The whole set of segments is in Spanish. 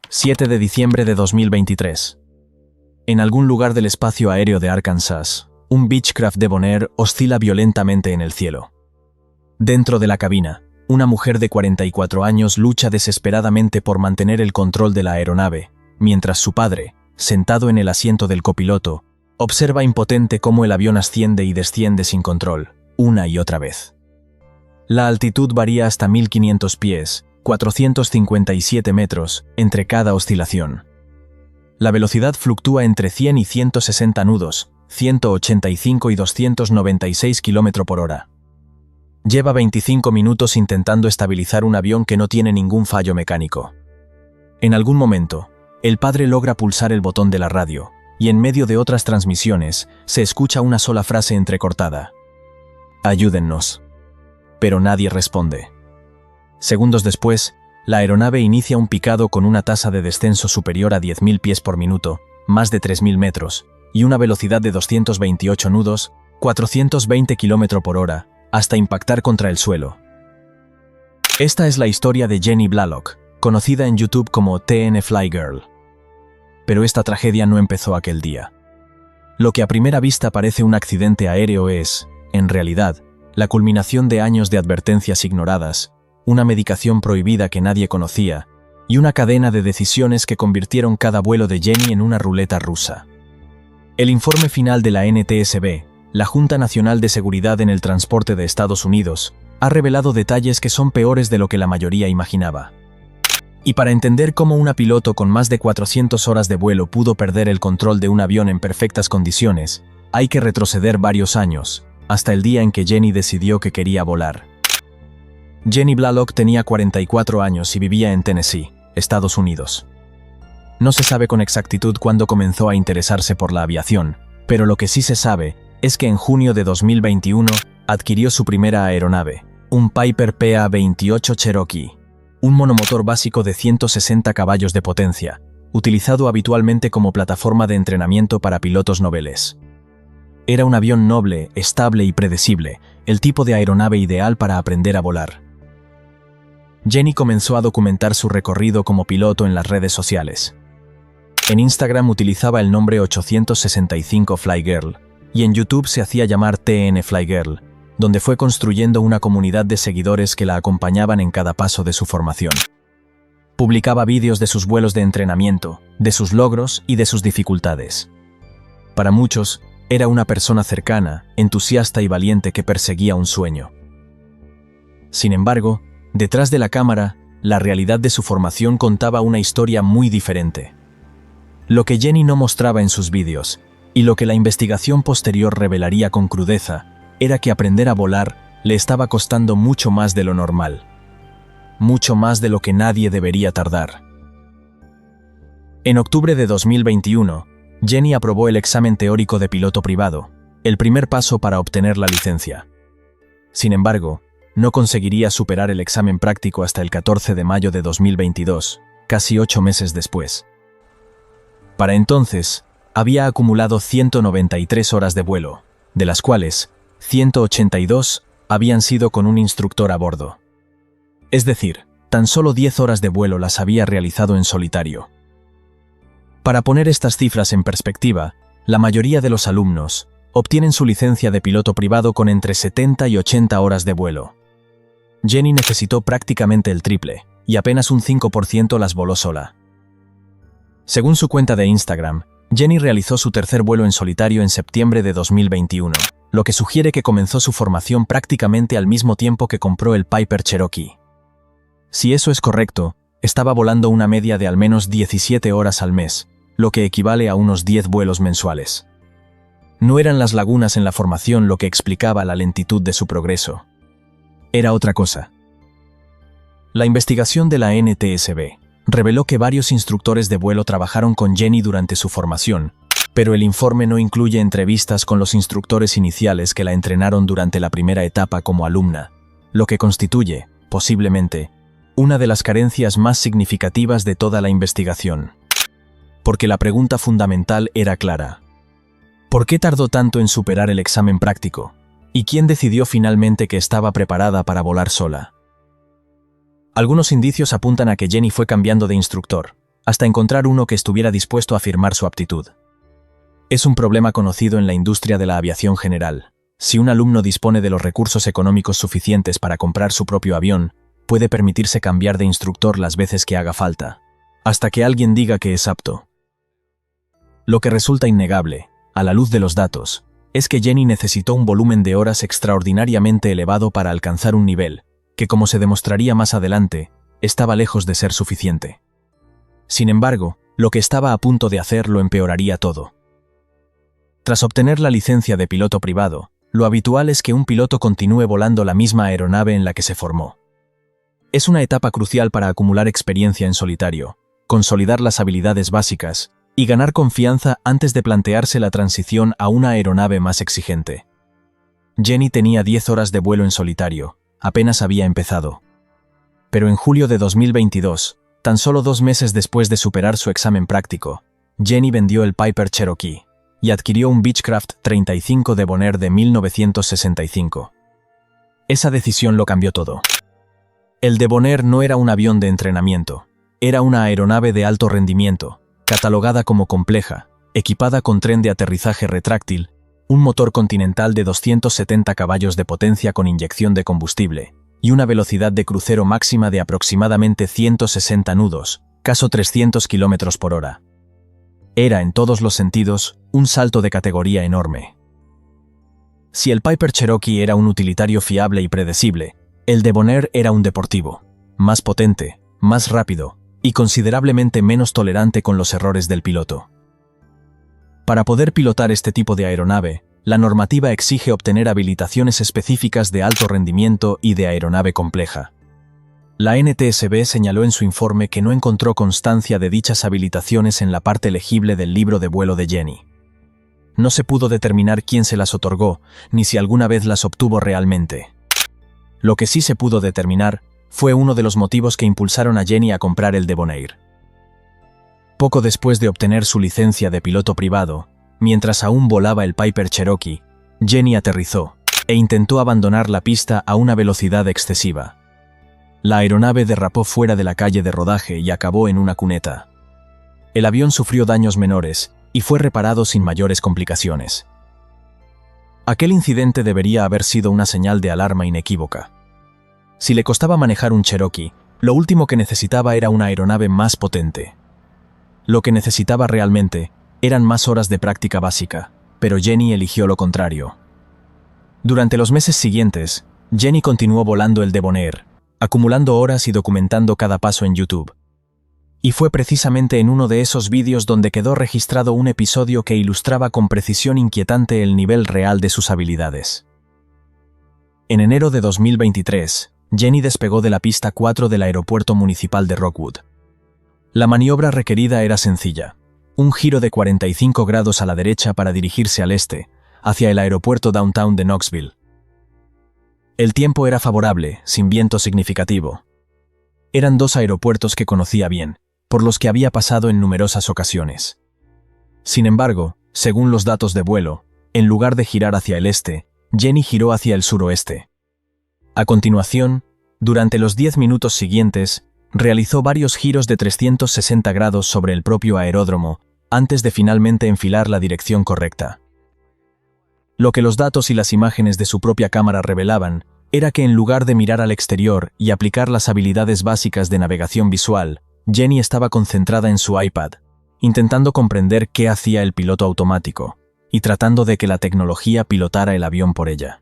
7 de diciembre de 2023. En algún lugar del espacio aéreo de Arkansas, un Beechcraft de Bonaire oscila violentamente en el cielo. Dentro de la cabina, una mujer de 44 años lucha desesperadamente por mantener el control de la aeronave, mientras su padre, sentado en el asiento del copiloto, observa impotente cómo el avión asciende y desciende sin control, una y otra vez. La altitud varía hasta 1500 pies, 457 metros, entre cada oscilación. La velocidad fluctúa entre 100 y 160 nudos, 185 y 296 km por hora. Lleva 25 minutos intentando estabilizar un avión que no tiene ningún fallo mecánico. En algún momento, el padre logra pulsar el botón de la radio, y en medio de otras transmisiones, se escucha una sola frase entrecortada. «Ayúdennos». Pero nadie responde. Segundos después, la aeronave inicia un picado con una tasa de descenso superior a 10.000 pies por minuto, más de 3.000 metros, y una velocidad de 228 nudos, 420 km por hora, hasta impactar contra el suelo. Esta es la historia de Jenny Blalock, conocida en YouTube como TN Fly Girl. Pero esta tragedia no empezó aquel día. Lo que a primera vista parece un accidente aéreo es, en realidad, la culminación de años de advertencias ignoradas, una medicación prohibida que nadie conocía, y una cadena de decisiones que convirtieron cada vuelo de Jenny en una ruleta rusa. El informe final de la NTSB, la Junta Nacional de Seguridad en el Transporte de Estados Unidos, ha revelado detalles que son peores de lo que la mayoría imaginaba. Y para entender cómo una piloto con más de 400 horas de vuelo pudo perder el control de un avión en perfectas condiciones, hay que retroceder varios años, hasta el día en que Jenny decidió que quería volar. Jenny Blalock tenía 44 años y vivía en Tennessee, Estados Unidos. No se sabe con exactitud cuándo comenzó a interesarse por la aviación, pero lo que sí se sabe es que en junio de 2021 adquirió su primera aeronave, un Piper PA-28 Cherokee, un monomotor básico de 160 caballos de potencia, utilizado habitualmente como plataforma de entrenamiento para pilotos noveles. Era un avión noble, estable y predecible, el tipo de aeronave ideal para aprender a volar. Jenny comenzó a documentar su recorrido como piloto en las redes sociales. En Instagram utilizaba el nombre 865 Fly Girl, y en YouTube se hacía llamar TN Fly Girl, donde fue construyendo una comunidad de seguidores que la acompañaban en cada paso de su formación. Publicaba vídeos de sus vuelos de entrenamiento, de sus logros y de sus dificultades. Para muchos, era una persona cercana, entusiasta y valiente que perseguía un sueño. Sin embargo, detrás de la cámara, la realidad de su formación contaba una historia muy diferente. Lo que Jenny no mostraba en sus vídeos, y lo que la investigación posterior revelaría con crudeza, era que aprender a volar le estaba costando mucho más de lo normal. Mucho más de lo que nadie debería tardar. En octubre de 2021, Jenny aprobó el examen teórico de piloto privado, el primer paso para obtener la licencia. Sin embargo, no conseguiría superar el examen práctico hasta el 14 de mayo de 2022, casi 8 meses después. Para entonces, había acumulado 193 horas de vuelo, de las cuales 182 habían sido con un instructor a bordo. Es decir, tan solo 10 horas de vuelo las había realizado en solitario. Para poner estas cifras en perspectiva, la mayoría de los alumnos obtienen su licencia de piloto privado con entre 70 y 80 horas de vuelo. Jenny necesitó prácticamente el triple, y apenas un 5% las voló sola. Según su cuenta de Instagram, Jenny realizó su tercer vuelo en solitario en septiembre de 2021, lo que sugiere que comenzó su formación prácticamente al mismo tiempo que compró el Piper Cherokee. Si eso es correcto, estaba volando una media de al menos 17 horas al mes, lo que equivale a unos 10 vuelos mensuales. No eran las lagunas en la formación lo que explicaba la lentitud de su progreso. Era otra cosa. La investigación de la NTSB reveló que varios instructores de vuelo trabajaron con Jenny durante su formación, pero el informe no incluye entrevistas con los instructores iniciales que la entrenaron durante la primera etapa como alumna, lo que constituye, posiblemente, una de las carencias más significativas de toda la investigación. Porque la pregunta fundamental era clara. ¿Por qué tardó tanto en superar el examen práctico? ¿Y quién decidió finalmente que estaba preparada para volar sola? Algunos indicios apuntan a que Jenny fue cambiando de instructor, hasta encontrar uno que estuviera dispuesto a firmar su aptitud. Es un problema conocido en la industria de la aviación general. Si un alumno dispone de los recursos económicos suficientes para comprar su propio avión, puede permitirse cambiar de instructor las veces que haga falta, hasta que alguien diga que es apto. Lo que resulta innegable, a la luz de los datos, es que Jenny necesitó un volumen de horas extraordinariamente elevado para alcanzar un nivel, que como se demostraría más adelante, estaba lejos de ser suficiente. Sin embargo, lo que estaba a punto de hacer lo empeoraría todo. Tras obtener la licencia de piloto privado, lo habitual es que un piloto continúe volando la misma aeronave en la que se formó. Es una etapa crucial para acumular experiencia en solitario, consolidar las habilidades básicas y ganar confianza antes de plantearse la transición a una aeronave más exigente. Jenny tenía 10 horas de vuelo en solitario, apenas había empezado. Pero en julio de 2022, tan solo 2 meses después de superar su examen práctico, Jenny vendió el Piper Cherokee y adquirió un Beechcraft 35 Debonair de 1965. Esa decisión lo cambió todo. El Debonair no era un avión de entrenamiento, era una aeronave de alto rendimiento, catalogada como compleja, equipada con tren de aterrizaje retráctil, un motor continental de 270 caballos de potencia con inyección de combustible, y una velocidad de crucero máxima de aproximadamente 160 nudos, caso 300 km por hora. Era, en todos los sentidos, un salto de categoría enorme. Si el Piper Cherokee era un utilitario fiable y predecible, el Debonair era un deportivo, más potente, más rápido y considerablemente menos tolerante con los errores del piloto. Para poder pilotar este tipo de aeronave, la normativa exige obtener habilitaciones específicas de alto rendimiento y de aeronave compleja. La NTSB señaló en su informe que no encontró constancia de dichas habilitaciones en la parte legible del libro de vuelo de Jenny. No se pudo determinar quién se las otorgó, ni si alguna vez las obtuvo realmente. Lo que sí se pudo determinar fue uno de los motivos que impulsaron a Jenny a comprar el Debonair. Poco después de obtener su licencia de piloto privado, mientras aún volaba el Piper Cherokee, Jenny aterrizó e intentó abandonar la pista a una velocidad excesiva. La aeronave derrapó fuera de la calle de rodaje y acabó en una cuneta. El avión sufrió daños menores y fue reparado sin mayores complicaciones. Aquel incidente debería haber sido una señal de alarma inequívoca. Si le costaba manejar un Cherokee, lo último que necesitaba era una aeronave más potente. Lo que necesitaba realmente eran más horas de práctica básica, pero Jenny eligió lo contrario. Durante los meses siguientes, Jenny continuó volando el Debonair, acumulando horas y documentando cada paso en YouTube. Y fue precisamente en uno de esos vídeos donde quedó registrado un episodio que ilustraba con precisión inquietante el nivel real de sus habilidades. En enero de 2023, Jenny despegó de la pista 4 del aeropuerto municipal de Rockwood. La maniobra requerida era sencilla: un giro de 45 grados a la derecha para dirigirse al este, hacia el aeropuerto downtown de Knoxville. El tiempo era favorable, sin viento significativo. Eran 2 aeropuertos que conocía bien, por los que había pasado en numerosas ocasiones. Sin embargo, según los datos de vuelo, en lugar de girar hacia el este, Jenny giró hacia el suroeste. A continuación, durante los 10 minutos siguientes, realizó varios giros de 360 grados sobre el propio aeródromo, antes de finalmente enfilar la dirección correcta. Lo que los datos y las imágenes de su propia cámara revelaban era que en lugar de mirar al exterior y aplicar las habilidades básicas de navegación visual, Jenny estaba concentrada en su iPad, intentando comprender qué hacía el piloto automático y tratando de que la tecnología pilotara el avión por ella.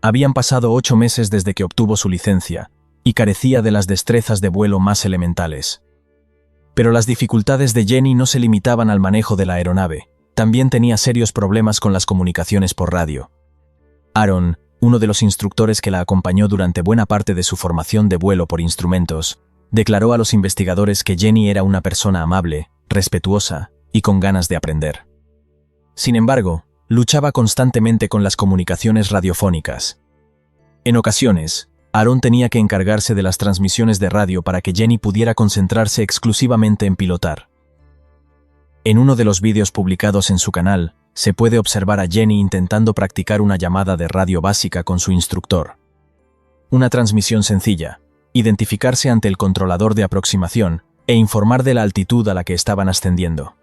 Habían pasado 8 meses desde que obtuvo su licencia y carecía de las destrezas de vuelo más elementales. Pero las dificultades de Jenny no se limitaban al manejo de la aeronave, también tenía serios problemas con las comunicaciones por radio. Aaron, uno de los instructores que la acompañó durante buena parte de su formación de vuelo por instrumentos, declaró a los investigadores que Jenny era una persona amable, respetuosa y con ganas de aprender. Sin embargo, luchaba constantemente con las comunicaciones radiofónicas. En ocasiones, Aaron tenía que encargarse de las transmisiones de radio para que Jenny pudiera concentrarse exclusivamente en pilotar. En uno de los vídeos publicados en su canal, se puede observar a Jenny intentando practicar una llamada de radio básica con su instructor. Una transmisión sencilla: identificarse ante el controlador de aproximación e informar de la altitud a la que estaban ascendiendo.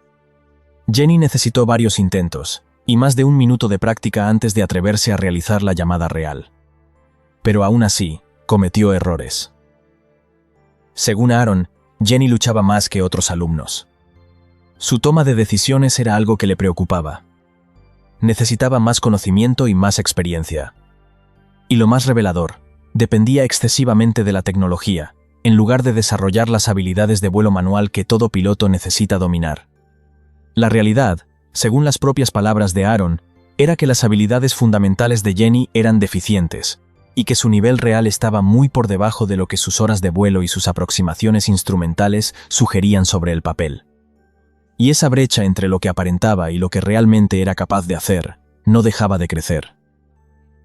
Jenny necesitó varios intentos y más de 1 minuto de práctica antes de atreverse a realizar la llamada real. Pero aún así, cometió errores. Según Aaron, Jenny luchaba más que otros alumnos. Su toma de decisiones era algo que le preocupaba. Necesitaba más conocimiento y más experiencia. Y lo más revelador, dependía excesivamente de la tecnología, en lugar de desarrollar las habilidades de vuelo manual que todo piloto necesita dominar. La realidad, según las propias palabras de Aaron, era que las habilidades fundamentales de Jenny eran deficientes, y que su nivel real estaba muy por debajo de lo que sus horas de vuelo y sus aproximaciones instrumentales sugerían sobre el papel. Y esa brecha entre lo que aparentaba y lo que realmente era capaz de hacer no dejaba de crecer.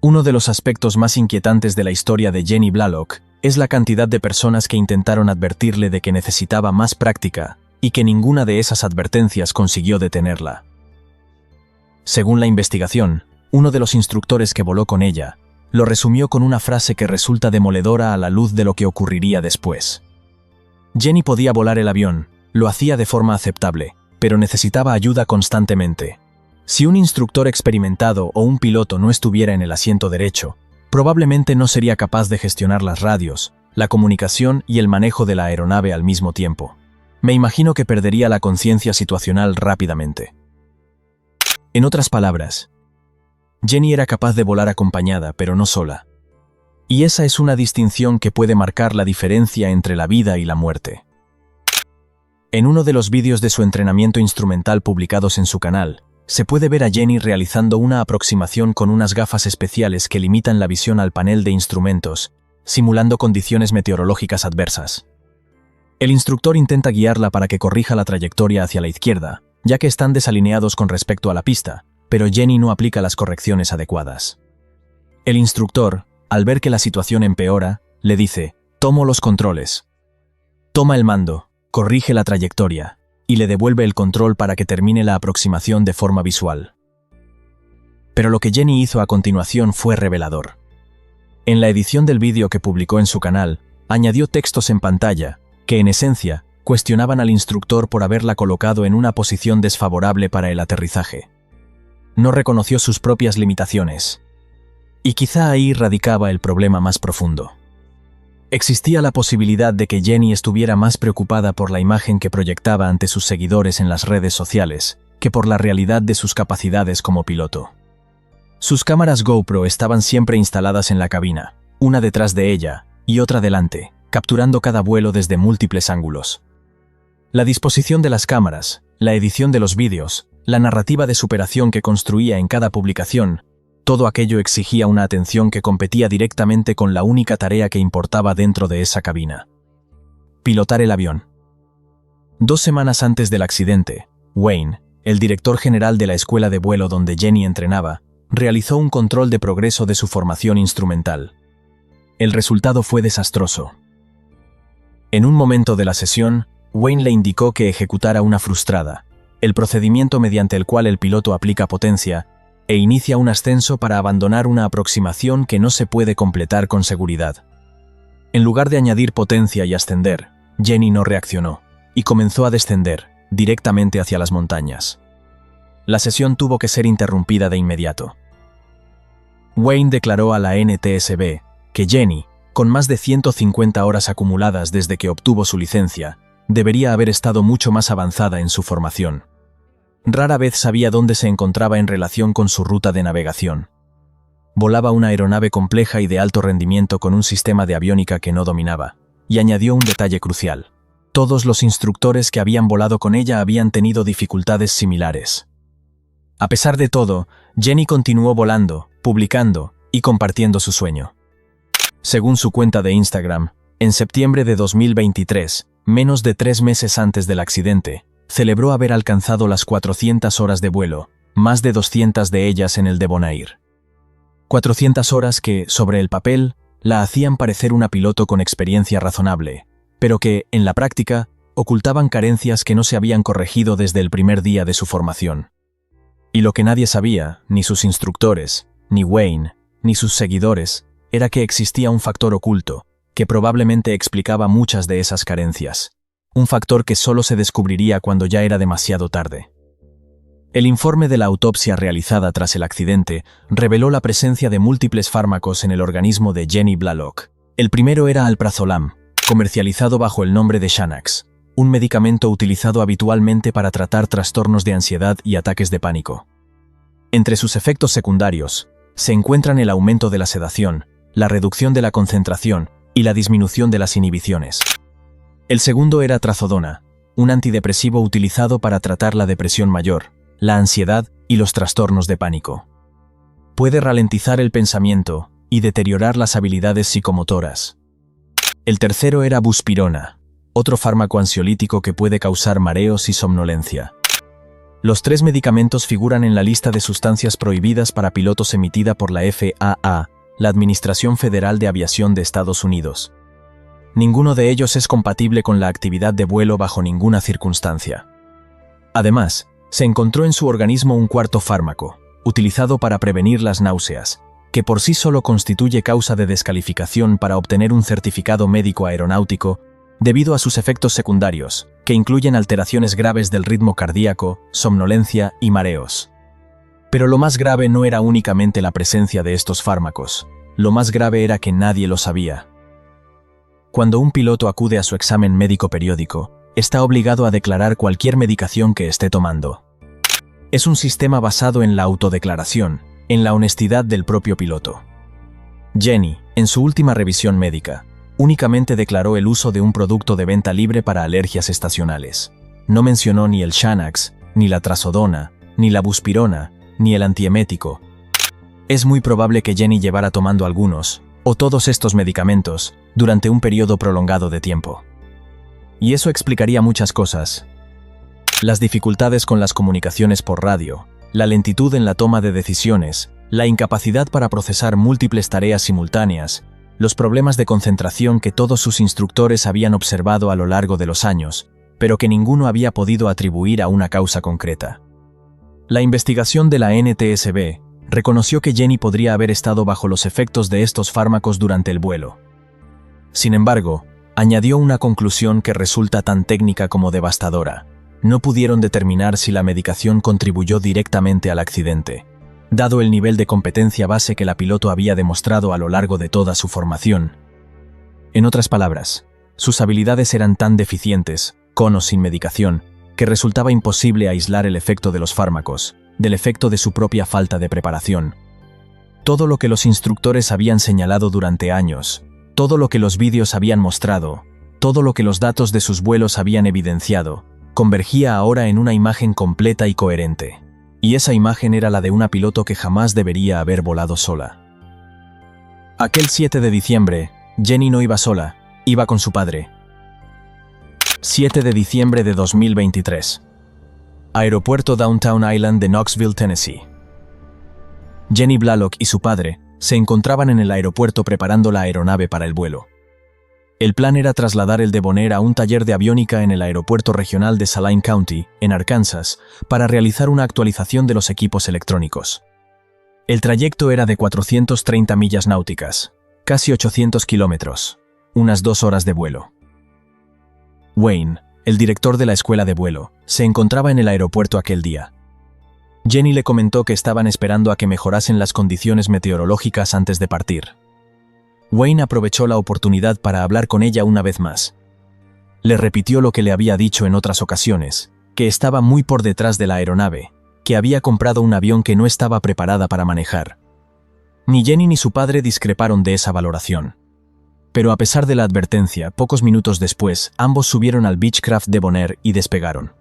Uno de los aspectos más inquietantes de la historia de Jenny Blalock es la cantidad de personas que intentaron advertirle de que necesitaba más práctica y que ninguna de esas advertencias consiguió detenerla. Según la investigación, uno de los instructores que voló con ella lo resumió con una frase que resulta demoledora a la luz de lo que ocurriría después. Jenny podía volar el avión, lo hacía de forma aceptable, pero necesitaba ayuda constantemente. Si un instructor experimentado o un piloto no estuviera en el asiento derecho, probablemente no sería capaz de gestionar las radios, la comunicación y el manejo de la aeronave al mismo tiempo. Me imagino que perdería la conciencia situacional rápidamente. En otras palabras, Jenny era capaz de volar acompañada, pero no sola. Y esa es una distinción que puede marcar la diferencia entre la vida y la muerte. En uno de los vídeos de su entrenamiento instrumental publicados en su canal, se puede ver a Jenny realizando una aproximación con unas gafas especiales que limitan la visión al panel de instrumentos, simulando condiciones meteorológicas adversas. El instructor intenta guiarla para que corrija la trayectoria hacia la izquierda, ya que están desalineados con respecto a la pista, pero Jenny no aplica las correcciones adecuadas. El instructor, al ver que la situación empeora, le dice: «Tomo los controles. Toma el mando, corrige la trayectoria», y le devuelve el control para que termine la aproximación de forma visual. Pero lo que Jenny hizo a continuación fue revelador. En la edición del vídeo que publicó en su canal, añadió textos en pantalla que, en esencia, cuestionaban al instructor por haberla colocado en una posición desfavorable para el aterrizaje. No reconoció sus propias limitaciones. Y quizá ahí radicaba el problema más profundo. Existía la posibilidad de que Jenny estuviera más preocupada por la imagen que proyectaba ante sus seguidores en las redes sociales que por la realidad de sus capacidades como piloto. Sus cámaras GoPro estaban siempre instaladas en la cabina, una detrás de ella y otra delante, capturando cada vuelo desde múltiples ángulos. La disposición de las cámaras, la edición de los vídeos, la narrativa de superación que construía en cada publicación, todo aquello exigía una atención que competía directamente con la única tarea que importaba dentro de esa cabina: pilotar el avión. 2 semanas antes del accidente, Wayne, el director general de la escuela de vuelo donde Jenny entrenaba, realizó un control de progreso de su formación instrumental. El resultado fue desastroso. En un momento de la sesión, Wayne le indicó que ejecutara una frustrada, el procedimiento mediante el cual el piloto aplica potencia e inicia un ascenso para abandonar una aproximación que no se puede completar con seguridad. En lugar de añadir potencia y ascender, Jenny no reaccionó y comenzó a descender directamente hacia las montañas. La sesión tuvo que ser interrumpida de inmediato. Wayne declaró a la NTSB que Jenny, con más de 150 horas acumuladas desde que obtuvo su licencia, debería haber estado mucho más avanzada en su formación. Rara vez sabía dónde se encontraba en relación con su ruta de navegación. Volaba una aeronave compleja y de alto rendimiento con un sistema de aviónica que no dominaba, y añadió un detalle crucial: todos los instructores que habían volado con ella habían tenido dificultades similares. A pesar de todo, Jenny continuó volando, publicando y compartiendo su sueño. Según su cuenta de Instagram, en septiembre de 2023, menos de 3 meses antes del accidente, celebró haber alcanzado las 400 horas de vuelo, más de 200 de ellas en el Debonair. 400 horas que, sobre el papel, la hacían parecer una piloto con experiencia razonable, pero que, en la práctica, ocultaban carencias que no se habían corregido desde el primer día de su formación. Y lo que nadie sabía, ni sus instructores, ni Wayne, ni sus seguidores, era que existía un factor oculto, que probablemente explicaba muchas de esas carencias. un factor que solo se descubriría cuando ya era demasiado tarde. El informe de la autopsia realizada tras el accidente reveló la presencia de múltiples fármacos en el organismo de Jenny Blalock. El primero era alprazolam, comercializado bajo el nombre de Xanax, un medicamento utilizado habitualmente para tratar trastornos de ansiedad y ataques de pánico. Entre sus efectos secundarios, se encuentran el aumento de la sedación, la reducción de la concentración y la disminución de las inhibiciones. El segundo era trazodona, un antidepresivo utilizado para tratar la depresión mayor, la ansiedad y los trastornos de pánico. Puede ralentizar el pensamiento y deteriorar las habilidades psicomotoras. El tercero era buspirona, otro fármaco ansiolítico que puede causar mareos y somnolencia. Los 3 medicamentos figuran en la lista de sustancias prohibidas para pilotos emitida por la FAA, la Administración Federal de Aviación de Estados Unidos. Ninguno de ellos es compatible con la actividad de vuelo bajo ninguna circunstancia. Además, se encontró en su organismo un cuarto fármaco, utilizado para prevenir las náuseas, que por sí solo constituye causa de descalificación para obtener un certificado médico aeronáutico debido a sus efectos secundarios, que incluyen alteraciones graves del ritmo cardíaco, somnolencia y mareos. Pero lo más grave no era únicamente la presencia de estos fármacos, lo más grave era que nadie lo sabía. Cuando un piloto acude a su examen médico periódico, está obligado a declarar cualquier medicación que esté tomando. Es un sistema basado en la autodeclaración, en la honestidad del propio piloto. Jenny, en su última revisión médica, únicamente declaró el uso de un producto de venta libre para alergias estacionales. No mencionó ni el Xanax, ni la trazodona, ni la buspirona, ni el antiemético. Es muy probable que Jenny llevara tomando algunos, o todos estos medicamentos, durante un periodo prolongado de tiempo. Y eso explicaría muchas cosas. Las dificultades con las comunicaciones por radio, la lentitud en la toma de decisiones, la incapacidad para procesar múltiples tareas simultáneas, los problemas de concentración que todos sus instructores habían observado a lo largo de los años, pero que ninguno había podido atribuir a una causa concreta. La investigación de la NTSB reconoció que Jenny podría haber estado bajo los efectos de estos fármacos durante el vuelo. Sin embargo, añadió una conclusión que resulta tan técnica como devastadora. No pudieron determinar si la medicación contribuyó directamente al accidente, dado el nivel de competencia base que la piloto había demostrado a lo largo de toda su formación. En otras palabras, sus habilidades eran tan deficientes, con o sin medicación, que resultaba imposible aislar el efecto de los fármacos, del efecto de su propia falta de preparación. Todo lo que los instructores habían señalado durante años, todo lo que los vídeos habían mostrado, todo lo que los datos de sus vuelos habían evidenciado, convergía ahora en una imagen completa y coherente. Y esa imagen era la de una piloto que jamás debería haber volado sola. Aquel 7 de diciembre, Jenny no iba sola, iba con su padre. 7 de diciembre de 2023. Aeropuerto Downtown Island de Knoxville, Tennessee. Jenny Blalock y su padre se encontraban en el aeropuerto preparando la aeronave para el vuelo. El plan era trasladar el Debonair a un taller de aviónica en el aeropuerto regional de Saline County, en Arkansas, para realizar una actualización de los equipos electrónicos. El trayecto era de 430 millas náuticas, casi 800 kilómetros, unas 2 horas de vuelo. Wayne, el director de la escuela de vuelo, se encontraba en el aeropuerto aquel día. Jenny le comentó que estaban esperando a que mejorasen las condiciones meteorológicas antes de partir. Wayne aprovechó la oportunidad para hablar con ella una vez más. Le repitió lo que le había dicho en otras ocasiones, que estaba muy por detrás de la aeronave, que había comprado un avión que no estaba preparada para manejar. Ni Jenny ni su padre discreparon de esa valoración. Pero a pesar de la advertencia, pocos minutos después, ambos subieron al Beechcraft Debonair y despegaron.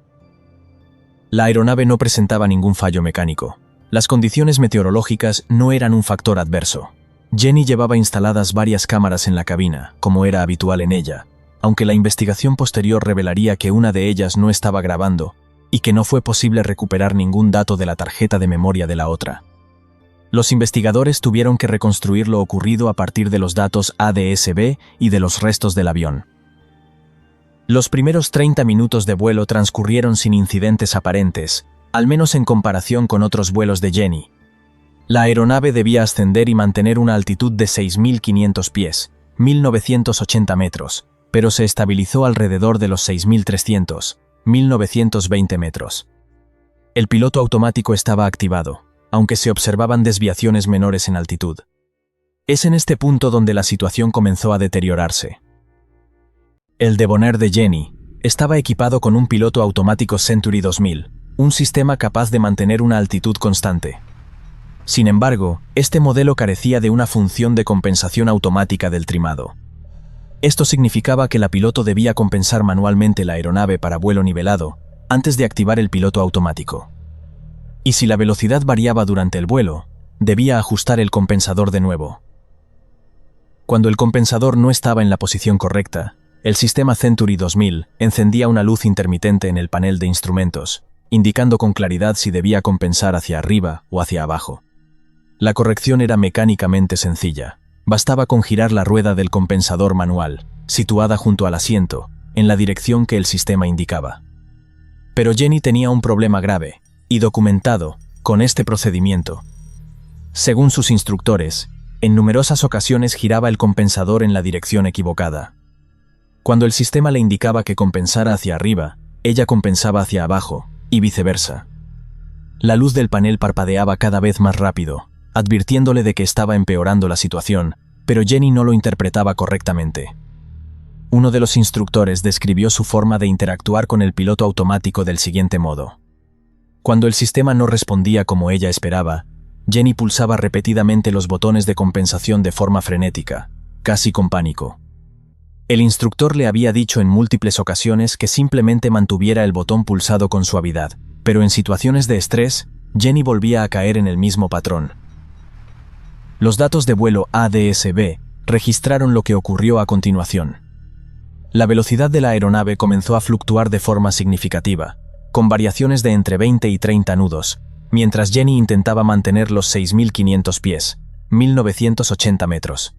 La aeronave no presentaba ningún fallo mecánico. Las condiciones meteorológicas no eran un factor adverso. Jenny llevaba instaladas varias cámaras en la cabina, como era habitual en ella, aunque la investigación posterior revelaría que una de ellas no estaba grabando y que no fue posible recuperar ningún dato de la tarjeta de memoria de la otra. Los investigadores tuvieron que reconstruir lo ocurrido a partir de los datos ADS-B y de los restos del avión. Los primeros 30 minutos de vuelo transcurrieron sin incidentes aparentes, al menos en comparación con otros vuelos de Jenny. La aeronave debía ascender y mantener una altitud de 6.500 pies, 1.980 metros, pero se estabilizó alrededor de los 6.300, 1.920 metros. El piloto automático estaba activado, aunque se observaban desviaciones menores en altitud. Es en este punto donde la situación comenzó a deteriorarse. El Debonair de Jenny estaba equipado con un piloto automático Century 2000, un sistema capaz de mantener una altitud constante. Sin embargo, este modelo carecía de una función de compensación automática del trimado. Esto significaba que la piloto debía compensar manualmente la aeronave para vuelo nivelado antes de activar el piloto automático. Y si la velocidad variaba durante el vuelo, debía ajustar el compensador de nuevo. Cuando el compensador no estaba en la posición correcta, el sistema Century 2000 encendía una luz intermitente en el panel de instrumentos, indicando con claridad si debía compensar hacia arriba o hacia abajo. La corrección era mecánicamente sencilla. Bastaba con girar la rueda del compensador manual, situada junto al asiento, en la dirección que el sistema indicaba. Pero Jenny tenía un problema grave, y documentado, con este procedimiento. Según sus instructores, en numerosas ocasiones giraba el compensador en la dirección equivocada. Cuando el sistema le indicaba que compensara hacia arriba, ella compensaba hacia abajo, y viceversa. La luz del panel parpadeaba cada vez más rápido, advirtiéndole de que estaba empeorando la situación, pero Jenny no lo interpretaba correctamente. Uno de los instructores describió su forma de interactuar con el piloto automático del siguiente modo. Cuando el sistema no respondía como ella esperaba, Jenny pulsaba repetidamente los botones de compensación de forma frenética, casi con pánico. El instructor le había dicho en múltiples ocasiones que simplemente mantuviera el botón pulsado con suavidad, pero en situaciones de estrés, Jenny volvía a caer en el mismo patrón. Los datos de vuelo ADS-B registraron lo que ocurrió a continuación. La velocidad de la aeronave comenzó a fluctuar de forma significativa, con variaciones de entre 20 y 30 nudos, mientras Jenny intentaba mantener los 6.500 pies, 1.980 metros.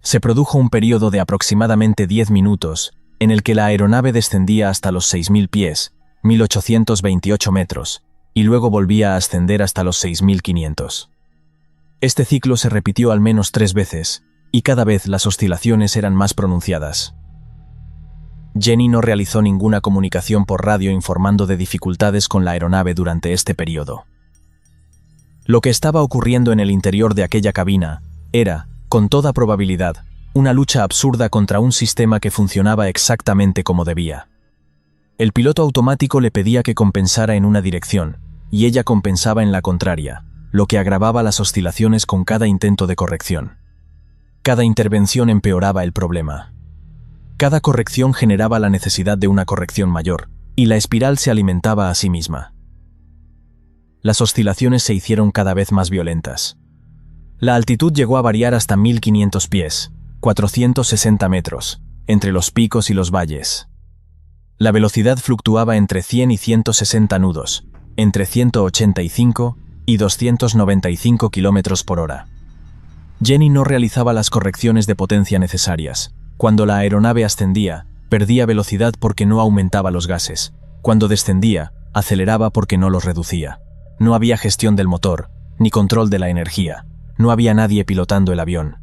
Se produjo un periodo de aproximadamente 10 minutos, en el que la aeronave descendía hasta los 6.000 pies, 1.828 metros, y luego volvía a ascender hasta los 6.500. Este ciclo se repitió al menos 3 veces, y cada vez las oscilaciones eran más pronunciadas. Jenny no realizó ninguna comunicación por radio informando de dificultades con la aeronave durante este periodo. Lo que estaba ocurriendo en el interior de aquella cabina era, con toda probabilidad, una lucha absurda contra un sistema que funcionaba exactamente como debía. El piloto automático le pedía que compensara en una dirección, y ella compensaba en la contraria, lo que agravaba las oscilaciones con cada intento de corrección. Cada intervención empeoraba el problema. Cada corrección generaba la necesidad de una corrección mayor, y la espiral se alimentaba a sí misma. Las oscilaciones se hicieron cada vez más violentas. La altitud llegó a variar hasta 1.500 pies, 460 metros, entre los picos y los valles. La velocidad fluctuaba entre 100 y 160 nudos, entre 185 y 295 km por hora. Jenny no realizaba las correcciones de potencia necesarias. Cuando la aeronave ascendía, perdía velocidad porque no aumentaba los gases. Cuando descendía, aceleraba porque no los reducía. No había gestión del motor, ni control de la energía. No había nadie pilotando el avión.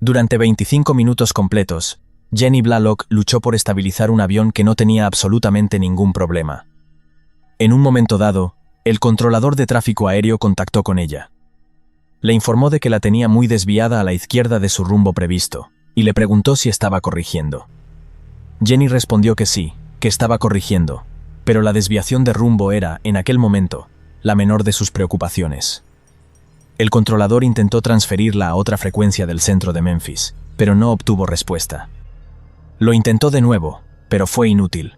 Durante 25 minutos completos, Jenny Blalock luchó por estabilizar un avión que no tenía absolutamente ningún problema. En un momento dado, el controlador de tráfico aéreo contactó con ella. Le informó de que la tenía muy desviada a la izquierda de su rumbo previsto, y le preguntó si estaba corrigiendo. Jenny respondió que sí, que estaba corrigiendo, pero la desviación de rumbo era, en aquel momento, la menor de sus preocupaciones. El controlador intentó transferirla a otra frecuencia del centro de Memphis, pero no obtuvo respuesta. Lo intentó de nuevo, pero fue inútil.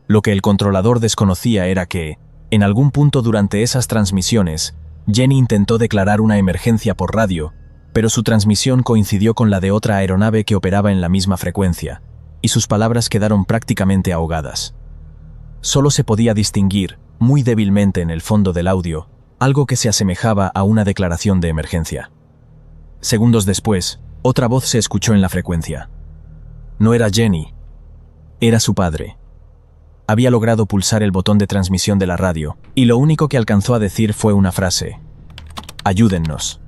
Lo que el controlador desconocía era que, en algún punto durante esas transmisiones, Jenny intentó declarar una emergencia por radio, pero su transmisión coincidió con la de otra aeronave que operaba en la misma frecuencia, y sus palabras quedaron prácticamente ahogadas. Solo se podía distinguir, muy débilmente en el fondo del audio, algo que se asemejaba a una declaración de emergencia. Segundos después, otra voz se escuchó en la frecuencia. No era Jenny, era su padre. Había logrado pulsar el botón de transmisión de la radio, y lo único que alcanzó a decir fue una frase: «Ayúdennos».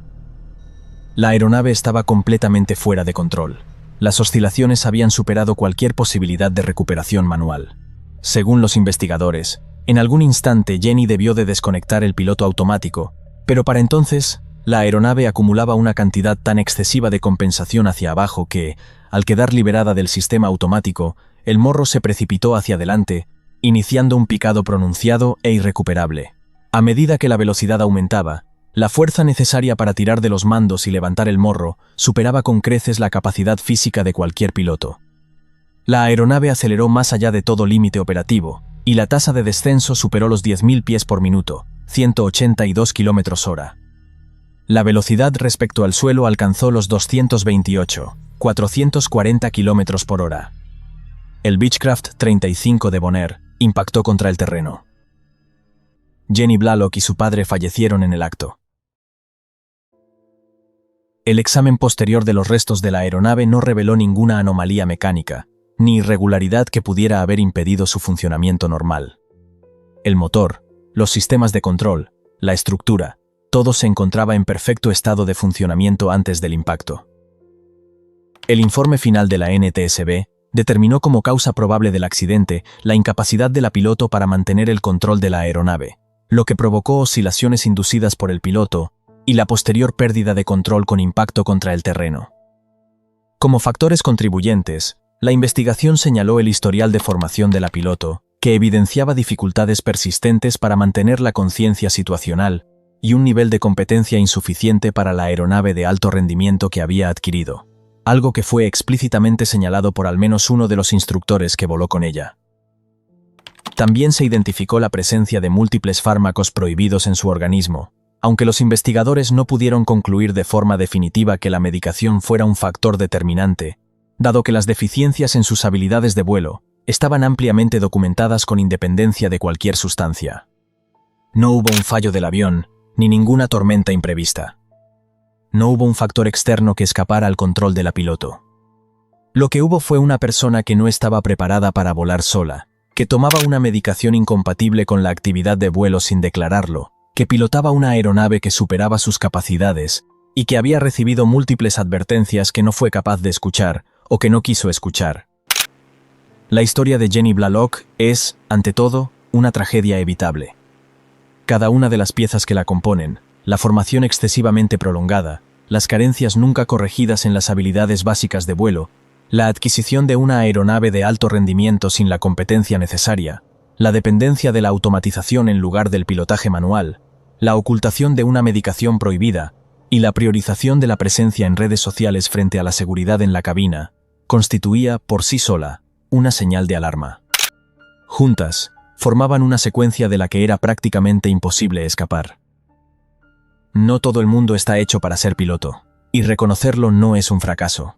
La aeronave estaba completamente fuera de control. Las oscilaciones habían superado cualquier posibilidad de recuperación manual. Según los investigadores, en algún instante Jenny debió de desconectar el piloto automático, pero para entonces, la aeronave acumulaba una cantidad tan excesiva de compensación hacia abajo que, al quedar liberada del sistema automático, el morro se precipitó hacia adelante, iniciando un picado pronunciado e irrecuperable. A medida que la velocidad aumentaba, la fuerza necesaria para tirar de los mandos y levantar el morro superaba con creces la capacidad física de cualquier piloto. La aeronave aceleró más allá de todo límite operativo, y la tasa de descenso superó los 10.000 pies por minuto, 182 km/h. La velocidad respecto al suelo alcanzó los 228, 440 km/h. El Beechcraft 35 de Bonaire impactó contra el terreno. Jenny Blalock y su padre fallecieron en el acto. El examen posterior de los restos de la aeronave no reveló ninguna anomalía mecánica, ni irregularidad que pudiera haber impedido su funcionamiento normal. El motor, los sistemas de control, la estructura, todo se encontraba en perfecto estado de funcionamiento antes del impacto. El informe final de la NTSB determinó como causa probable del accidente la incapacidad de la piloto para mantener el control de la aeronave, lo que provocó oscilaciones inducidas por el piloto y la posterior pérdida de control con impacto contra el terreno. Como factores contribuyentes, la investigación señaló el historial de formación de la piloto, que evidenciaba dificultades persistentes para mantener la conciencia situacional y un nivel de competencia insuficiente para la aeronave de alto rendimiento que había adquirido, algo que fue explícitamente señalado por al menos uno de los instructores que voló con ella. También se identificó la presencia de múltiples fármacos prohibidos en su organismo, aunque los investigadores no pudieron concluir de forma definitiva que la medicación fuera un factor determinante, dado que las deficiencias en sus habilidades de vuelo estaban ampliamente documentadas con independencia de cualquier sustancia. No hubo un fallo del avión, ni ninguna tormenta imprevista. No hubo un factor externo que escapara al control de la piloto. Lo que hubo fue una persona que no estaba preparada para volar sola, que tomaba una medicación incompatible con la actividad de vuelo sin declararlo, que pilotaba una aeronave que superaba sus capacidades y que había recibido múltiples advertencias que no fue capaz de escuchar o que no quiso escuchar. La historia de Jenny Blalock es, ante todo, una tragedia evitable. Cada una de las piezas que la componen, la formación excesivamente prolongada, las carencias nunca corregidas en las habilidades básicas de vuelo, la adquisición de una aeronave de alto rendimiento sin la competencia necesaria, la dependencia de la automatización en lugar del pilotaje manual, la ocultación de una medicación prohibida y la priorización de la presencia en redes sociales frente a la seguridad en la cabina, constituía, por sí sola, una señal de alarma. Juntas, formaban una secuencia de la que era prácticamente imposible escapar. No todo el mundo está hecho para ser piloto, y reconocerlo no es un fracaso.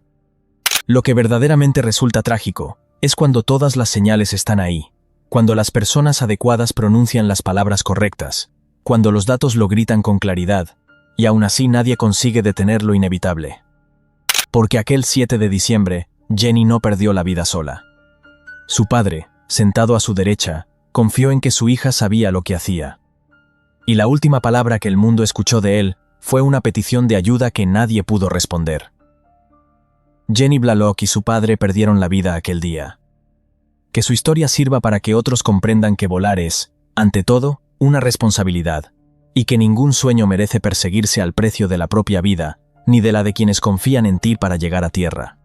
Lo que verdaderamente resulta trágico es cuando todas las señales están ahí, cuando las personas adecuadas pronuncian las palabras correctas, cuando los datos lo gritan con claridad, y aún así nadie consigue detener lo inevitable. Porque aquel 7 de diciembre, Jenny no perdió la vida sola. Su padre, sentado a su derecha, confió en que su hija sabía lo que hacía. Y la última palabra que el mundo escuchó de él fue una petición de ayuda que nadie pudo responder. Jenny Blalock y su padre perdieron la vida aquel día. Que su historia sirva para que otros comprendan que volar es, ante todo, una responsabilidad, y que ningún sueño merece perseguirse al precio de la propia vida, ni de la de quienes confían en ti para llegar a tierra.